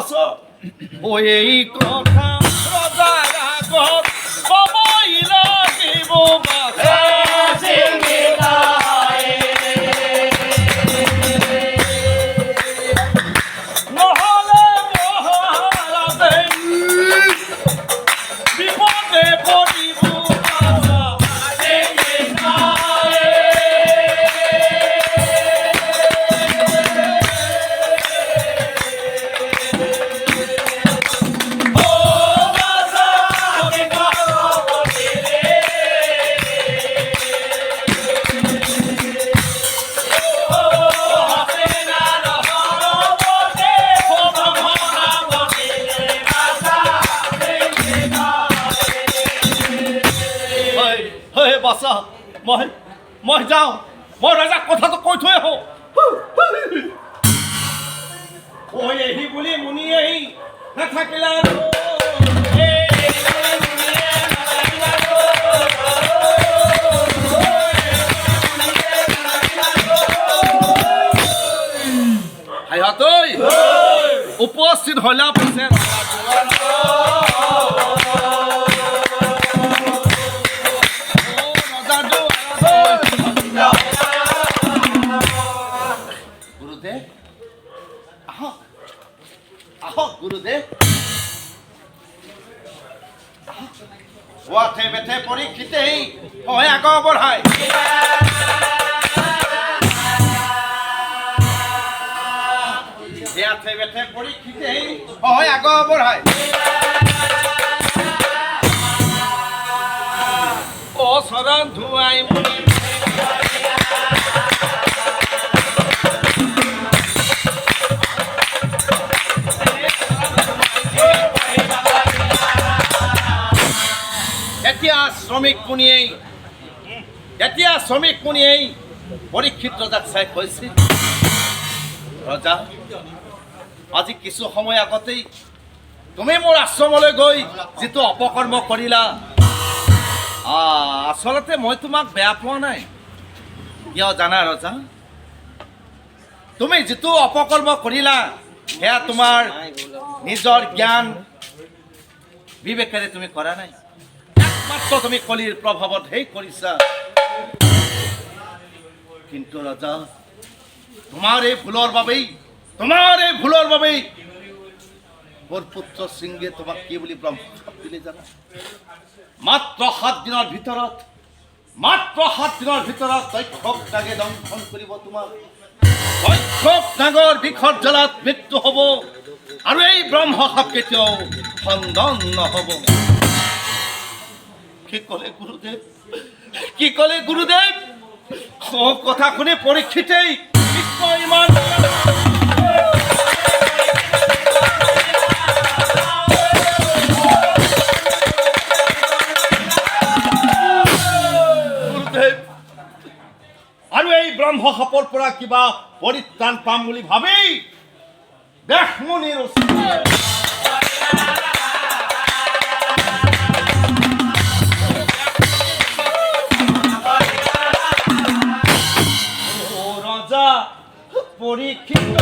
বছৰ এই কথা ৰজাৰ আগত কবই লাগিব বাছা নহলে মহাৰাজে বিপদে পৰিব বাছা মই যাওঁ মই ৰজাক কথাটো কৈ থৈ আহোঁ কৈ আহি বুলি মুনি আহি নাথাকিলা উপস্থিত হলা পিছে গুৰুদেৱ ৱাথে বেথে পৰীক্ষিতেই হয় আগ বঢ়াই ৱাথে বেথে পৰীক্ষিতেই হয় আগ বঢ়াই অ চৰণ ধুৱাই শ্ৰমিক মুনিয়েই পৰীক্ষিত ৰজাক চাই কৈছিল ৰজা আজি কিছু সময় আগতেই তুমি মোৰ আশ্ৰমলৈ গৈ যিটো অপকৰ্ম কৰিলা আচলতে মই তোমাক বেয়া পোৱা নাই কিয় জানা ৰজা তুমি যিটো অপকৰ্ম কৰিলা সেয়া তোমাৰ নিজৰ জ্ঞান বিবেকেৰে তুমি কৰা নাই মাত্ৰ তুমি কলিৰ প্ৰভাৱত হে কৰিছা কিন্তু ৰজা তোমাৰ এই ভুলৰ বাবেই মোৰ পুত্ৰ সিংহে তোমাক কি বুলি ব্ৰহ্মশাপ দিলে জানা মাত্ৰ 7 দিনৰ ভিতৰত দক্ষক নাগে দংশন কৰিব তোমাক দক্ষক নাগৰ বিষৰ জ্বালাত মৃত্যু হ'ব আৰু এই ব্ৰহ্মশাপ কেতিয়াও খণ্ডন নহ'ব কি ক'লে গুৰুদেৱ কথা শুনি পৰীক্ষিতেই ইমান গুৰুদেৱ আৰু এই ব্ৰহ্মশাপৰ পৰা কিবা পৰিত্ৰাণ পাম বুলি ভাবি দেশমুনিৰ পৰীক্ষিত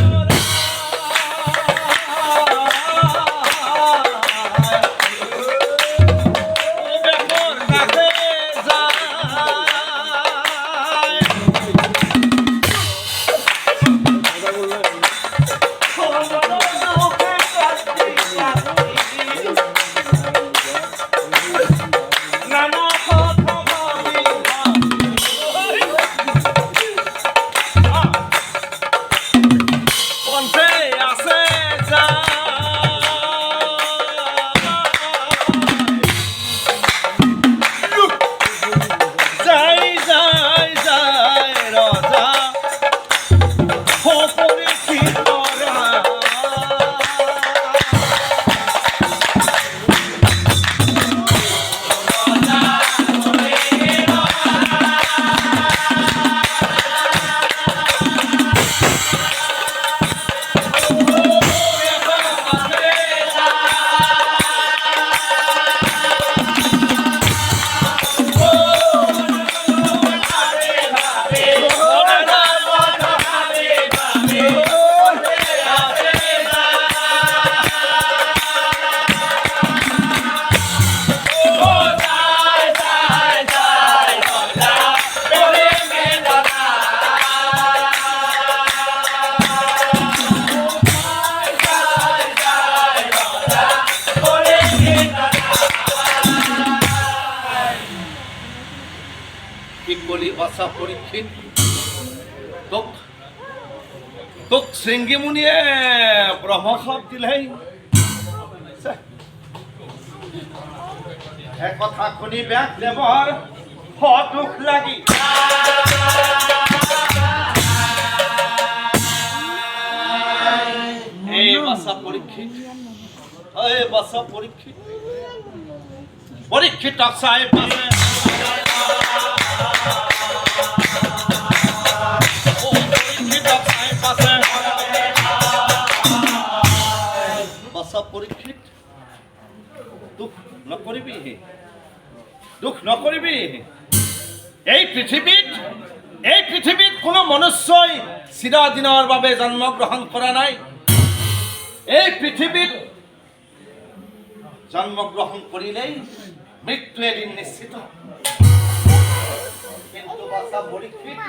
বাছা পৰীক্ষিত তোক তোক শৃংগী মুনিয়ে ব্ৰহ্মশাপ দিলেই কথা শুনি বেয়া দেৱৰ দুখ লাগি এই বাছা পৰীক্ষিত পৰীক্ষিতক চাই পাছে পৰীক্ষিত দুখ নকৰিবি এই পৃথিৱীত কোনো মনুষ্যই চিৰদিনৰ বাবে জন্মগ্ৰহণ কৰা নাই এই পৃথিৱীত জন্মগ্ৰহণ কৰিলেই মৃত্যু এদিন নিশ্চিত কিন্তু বাছা পৰীক্ষিত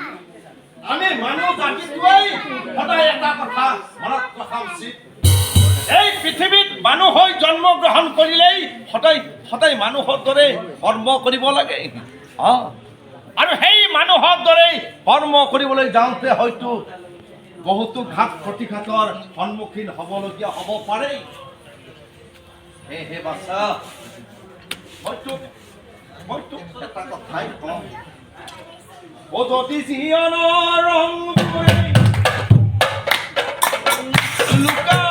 আমি মানুহ জাতিটোৱেই সদায় এটা কথা মনত ৰখা উচিত এই পৃথিৱীত মানুহ হৈ জন্মগ্ৰহণ কৰিলেই সদায় মানুহৰ দৰে কৰ্ম কৰিব লাগে আৰু সেই মানুহৰ দৰে কৰ্ম কৰিবলৈ যাওঁতে হয়তো বহুতো ঘাত প্ৰতিঘাতৰ সন্মুখীন হ'বলগীয়া হ'ব পাৰে সেয়েহে বাছা মইতো এটা কথাই কওঁ যদি জীৱনৰ ৰং লুকা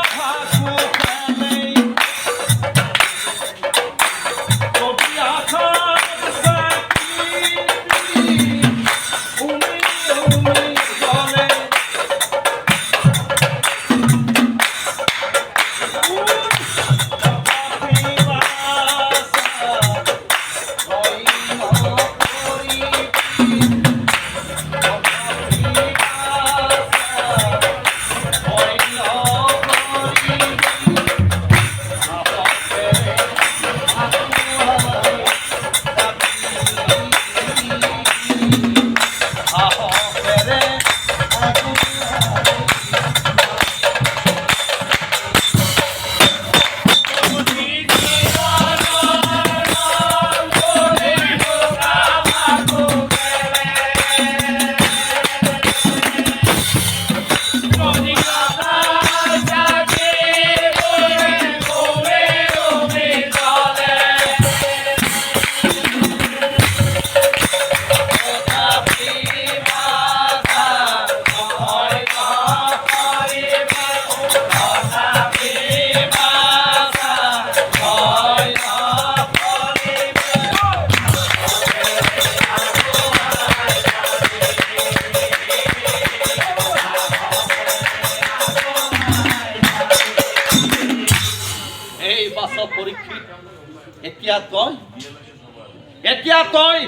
এতিয়া তই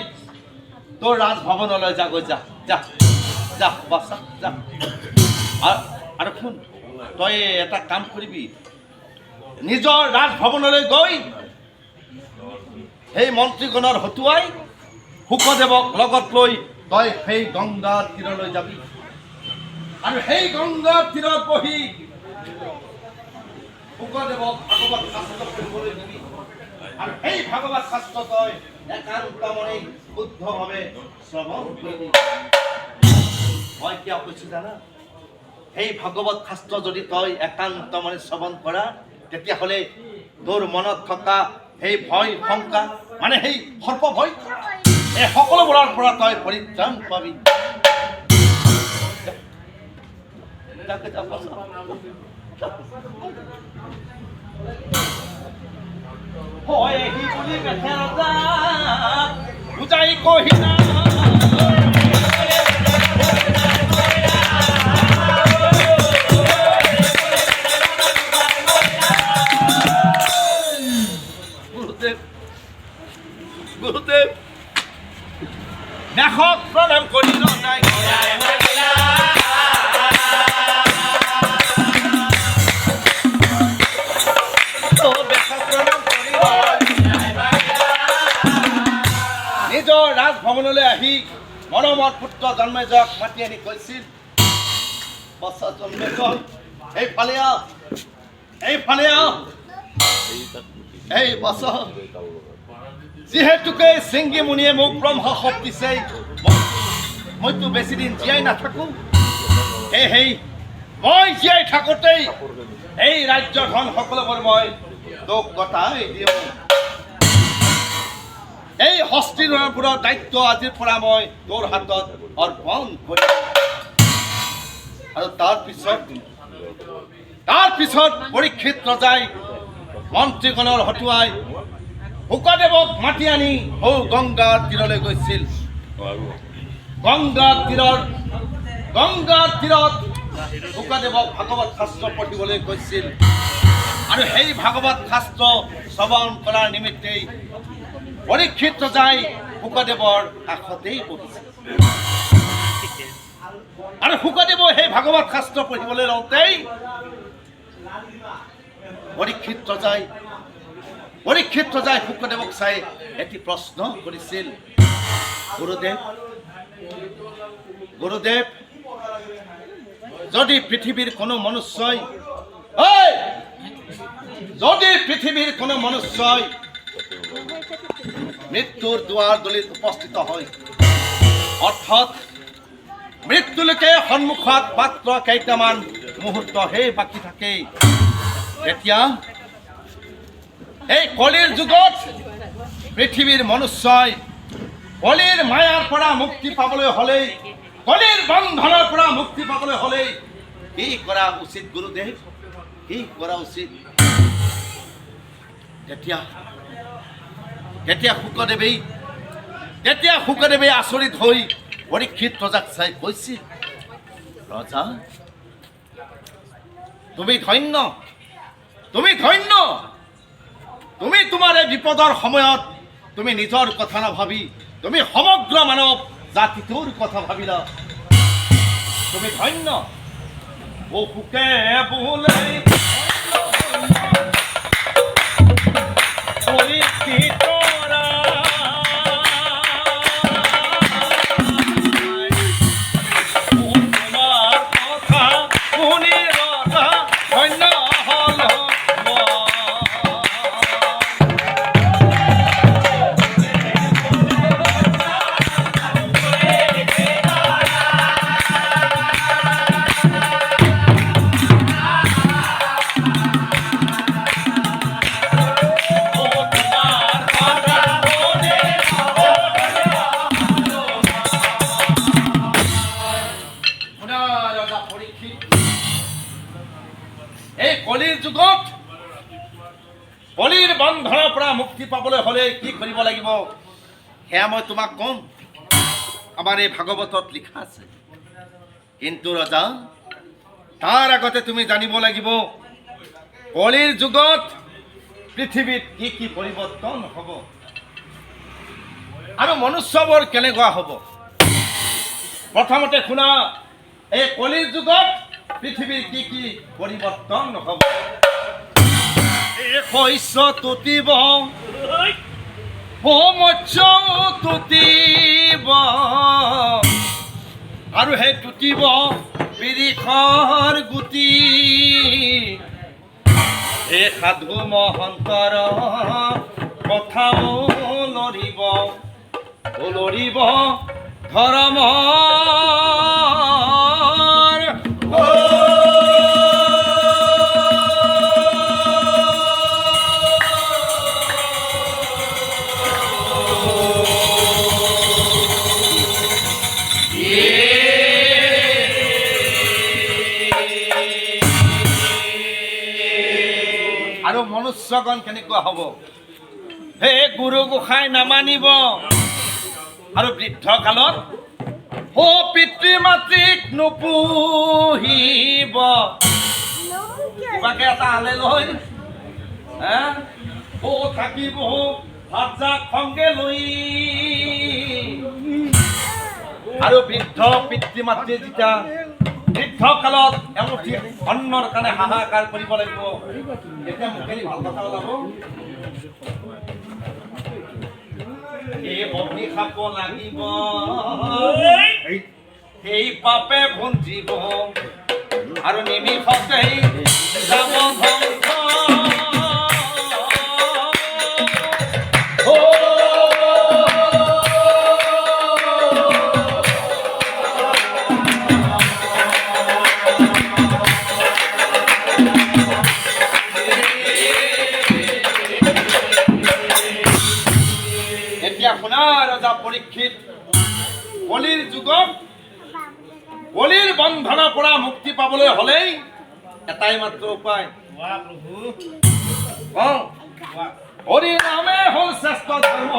তোৰ ৰাজভৱনলৈ যা বাছা যা আৰু শুন তই এটা কাম কৰিবি নিজৰ ৰাজভৱনলৈ গৈ সেই মন্ত্ৰীগণৰ হতুৱাই শুকদেৱক লগত লৈ তই সেই গংগা তীৰলৈ যাবি আৰু সেই গংগা তীৰত বহি শুকদেৱক ভাগৱত শাস্ত্ৰ পঢ়িবলৈ দিবি আৰু সেই ভাগৱত শাস্ত্ৰ তই একান্ত মনে শুদ্ধভাৱে শ্ৰৱণ কৰিবি মই কিয় কৈছো জানা সেই ভাগৱত শাস্ত্ৰ যদি তই একান্ত মনে শ্ৰৱণ কৰা তেতিয়াহ'লে তোৰ মনত থকা সেই ভয় শংকা মানে সেই সৰ্প ভয় এই সকলোবোৰৰ পৰা তই পৰিত্ৰাণ পাবি হয় হি বুলি বেঠেৰতা বুজাই কহিনা গুৰুদেৱ মেষক প্ৰণাম কৰি নাই নিজৰ ৰাজভৱনলৈ আহি মৰমৰ পুত্ৰ জন্মেজয়ক মাতি আনি কৈছিল বৎসা জন্মেজয় এইফালে এই বৎস যিহেতুকে শৃংগী মুনিয়ে মোক ব্ৰহ্মশাপ দিছে মইতো বেছি দিন জীয়াই নাথাকো। সেই মই জীয়াই থাকোঁতেই এই ৰাজ্যখন সকলোবোৰ মই তোক গতাই দিওঁ। এই হস্তিনাপুৰৰ দায়িত্ব আজিৰ পৰা মই তোৰ হাতত অৰ্পণ কৰিম। আৰু তাৰ পিছত পৰীক্ষিত ৰজাই মন্ত্ৰীগণৰ হতুৱাই শুকদেৱক মাতি আনি সৌ গংগাৰ তীৰলৈ গৈছিল। গংগাৰ তীৰত শুকদেৱক ভাগৱত শাস্ত্ৰ পঢ়িবলৈ কৈছিল। আৰু সেই ভাগৱত শাস্ত্ৰ শ্ৰৱণ কৰাৰ নিমিত্তেই পৰীক্ষিত ৰজাই শুকদেৱৰ কাষতেই বহিছিল। আৰু শুকদেৱ সেই ভাগৱত শাস্ত্ৰ পঢ়িবলৈ লওঁতেই পৰীক্ষিত ৰজাই শুকদেৱক চাই এটি প্ৰশ্ন কৰিছিল। গুৰুদেৱ, যদি পৃথিৱীৰ কোনো মনুষ্যই মৃত্যুৰ দুৱাৰ দলিত উপস্থিত হয়, অৰ্থাৎ মৃত্যুলৈকে সন্মুখত মাত্ৰ কেইটামান মুহূৰ্তহে বাকী থাকে, তেতিয়া এই কলিৰ যুগত পৃথিৱীৰ মনুষ্যই কলিৰ মায়াৰ পৰা মুক্তি পাবলৈ হ'লে, কলিৰ বন্ধনৰ পৰা মুক্তি পাবলৈ হ'লে কি কৰা উচিত গুৰুদেৱ? কি কৰা উচিত? তেতিয়া শুকদেৱে আচৰিত হৈ পৰীক্ষিত ৰজাক চাই কৈছিল, ৰজা, তুমি ধন্য। তুমি তোমাৰ এই বিপদৰ সময়ত তুমি নিজৰ কথা নাভাবি তুমি সমগ্ৰ মানৱ জাতিটোৰ কথা ভাবিলা। তুমি ধন্য। ও শুকে বোলে কলিৰ বন্ধনৰ পৰা মুক্তি পাবলৈ হ'লে কি কৰিব লাগিব সেয়া মই তোমাক কম। আমাৰ এই ভাগৱতত লিখা আছে। কিন্তু ৰজা, তাৰ আগতে তুমি জানিব লাগিব কলিৰ যুগত পৃথিৱীত কি কি পৰিৱৰ্তন হ'ব আৰু মনুষ্যবোৰ কেনেকুৱা হ'ব। প্ৰথমতে শুনা, এই কলিৰ যুগত পৃথিৱীৰ কি কি পৰিৱৰ্তন হ'ব। শস্য তুতিব, মৎস্য তুতিব, আৰু সেই তুতিব বিৰিখৰ গুটি। এই সাধু মহন্তৰ কথাও লৰিব ধৰ্ম। আৰু মনুষ্যগণ কেনেকুৱা হ'ব? হে গুৰু গোসাঁই নামানিব, আৰু বৃদ্ধ কালত পিতৃ মাতৃক নুপুহিব। কিবাকে এটা আলে লৈ থাকিব ভাত সঙ্গে লৈ। আৰু বৃদ্ধ পিতৃ মাতৃ যেতিয়া বৃদ্ধ কালত এমুঠি অন্নৰ কাৰণে হাহাকাৰ কৰিব লাগিব, এতিয়া মুখেদি ভাল কথা ওলাব। এই অগ্নি খাব লাগিব, সেই পাপে ভুঞ্জিব, আৰু নিমিষতেই যাব ধ্বংস। শুনা ৰজা পৰীক্ষিত, কলিৰ যুগত কলিৰ বন্ধনৰ পৰা মুক্তি পাবলৈ হলেই এটাই মাত্ৰ উপায়। হৰি নামে হল শ্ৰেষ্ঠ ধৰ্ম,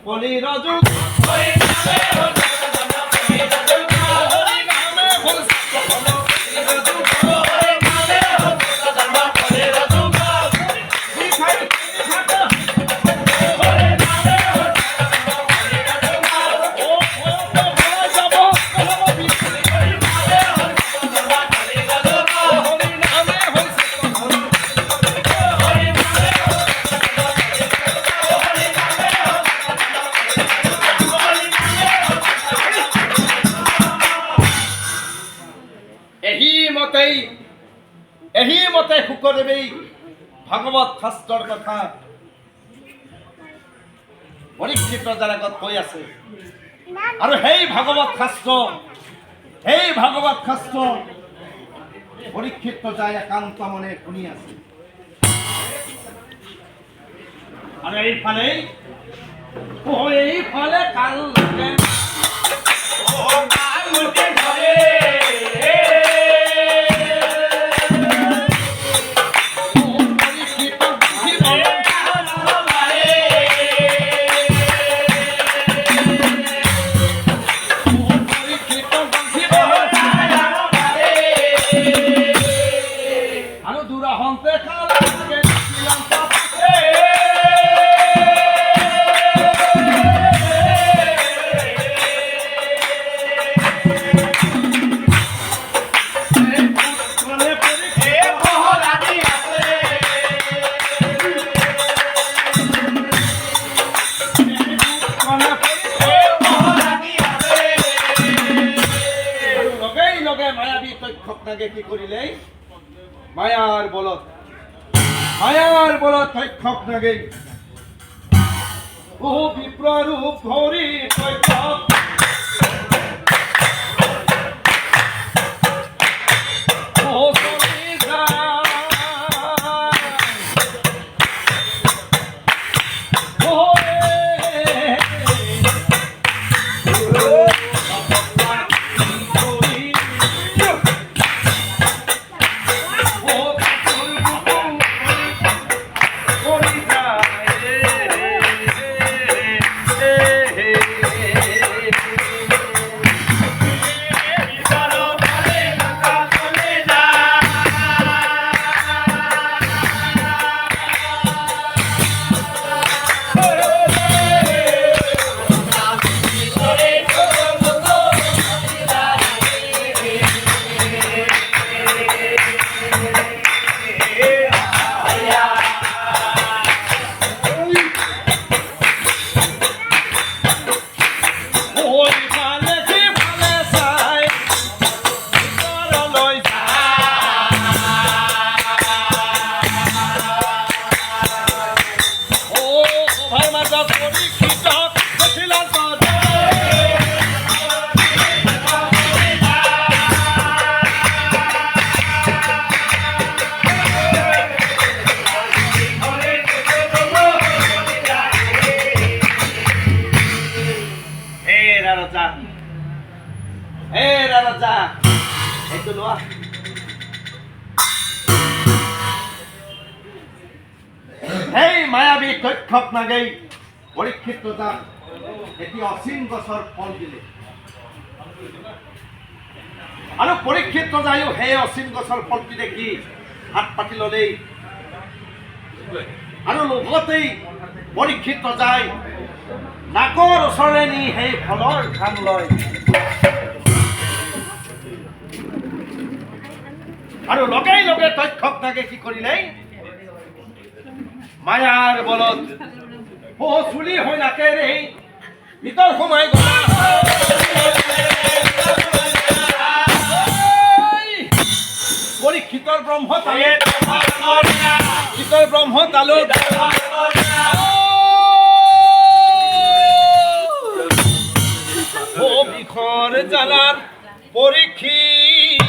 কলিৰ যুগ হৰি নামে হল শ্ৰেষ্ঠ ধৰ্ম, কলিৰ যুগ হৰি নামে হল শ্ৰেষ্ঠ ধৰ্ম, কলিৰ যুগ হৰি নামে হল শ্ৰেষ্ঠ ধৰ্ম, কলিৰ যুগ এহি মতে শুকদেৱী ভাগৱত শাস্ত্ৰৰ কথা পৰীক্ষিত ৰজাৰ আগত কৈ আছে। আৰু সেই ভাগৱত শাস্ত্ৰ পৰীক্ষিত ৰজাই একান্ত মনে শুনি আছে। আৰু এইফালে কাল কি কৰিলে মায়াৰ বলত তক্ষক নাগে বহু বিপ্ৰৰূপ ধৰি তক্ষক মায়াবী তক্ষক নাগেই পৰীক্ষিত ৰজা এটি অসীম গছৰ ফল দিলে। আৰু পৰীক্ষিত ৰজায়ো সেই অসীম গছৰ ফলটি দেখি হাত পাতি ললেই। আৰু লগতেই পৰীক্ষিত ৰজাই নাকৰ ওচৰলৈ নি সেই ফলৰ ধান লয়। আৰু লগে লগে তক্ষক নাগে কি কৰিলে মায়াৰ বলত চুলি হৈ নাকেৰে ভিতৰ সোমাই গলা। পৰীক্ষিতৰ ব্ৰহ্ম তালে ব্ৰহ্ম তালো বিষৰ জ্বালাৰ পৰীক্ষিত